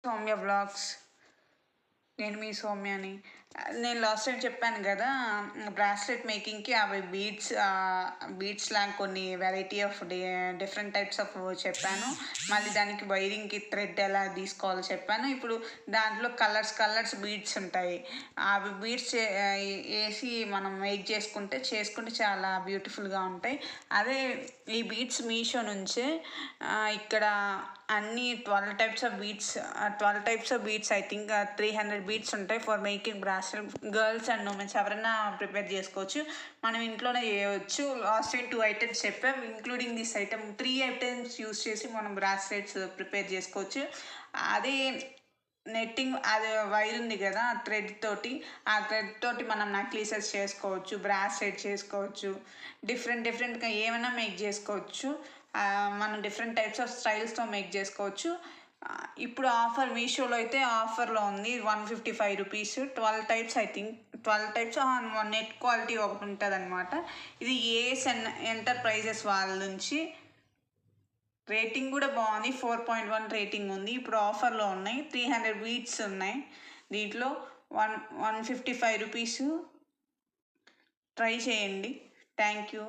Soumya vlogs. నేను మీ సౌమ్యని. నేను last time చెప్పాను కదా, బ్రాస్లెట్ మేకింగ్కి అవి బీడ్స్ లాగా కొన్ని variety of different types of చెప్పాను. మళ్ళీ దానికి వైరింగ్కి థ్రెడ్ ఎలా తీసుకోవాలో చెప్పాను. ఇప్పుడు దాంట్లో కలర్స్ బీడ్స్ ఉంటాయి. అవి బీడ్స్ వేసి మనం మేక్ చేసుకుంటే చాలా బ్యూటిఫుల్గా ఉంటాయి. అదే ఈ బీడ్స్ మీషో నుంచే ఇక్కడ అన్ని 12 types of beads I think 300 beads ఉంటాయి for making bracelet. Girls and womens ఎవరైనా ప్రిపేర్ చేసుకోవచ్చు, మనం ఇంట్లోనే చేయవచ్చు. లాస్ట్ టైం 2 ఐటమ్స్ చెప్పాం, including this item 3 items use చేసి మనం బ్రాస్లెట్స్ ప్రిపేర్ చేసుకోవచ్చు. అదే నెట్టింగ్, అది వైర్ ఉంది కదా ఆ థ్రెడ్ తోటి మనం నెక్లెసెస్ చేసుకోవచ్చు, బ్రాస్లెట్ చేసుకోవచ్చు, డిఫరెంట్గా ఏమైనా మేక్ చేసుకోవచ్చు. మనం డిఫరెంట్ టైప్స్ ఆఫ్ స్టైల్స్తో మేక్ చేసుకోవచ్చు. ఇప్పుడు ఆఫర్ మీషోలో అయితే ఆఫర్లో ఉంది 155 rupees. 12 types I think 12 types net quality ఒకటి ఉంటుంది అనమాట. ఇది ఏఎస్ ఎంటర్ప్రైజెస్ వాళ్ళ నుంచి. రేటింగ్ కూడా బాగుంది, 4.1 రేటింగ్ ఉంది. ఇప్పుడు ఆఫర్లో ఉన్నాయి. 300 బీట్స్ ఉన్నాయి దీంట్లో. 155 రూపీస్. ట్రై చేయండి. Thank you.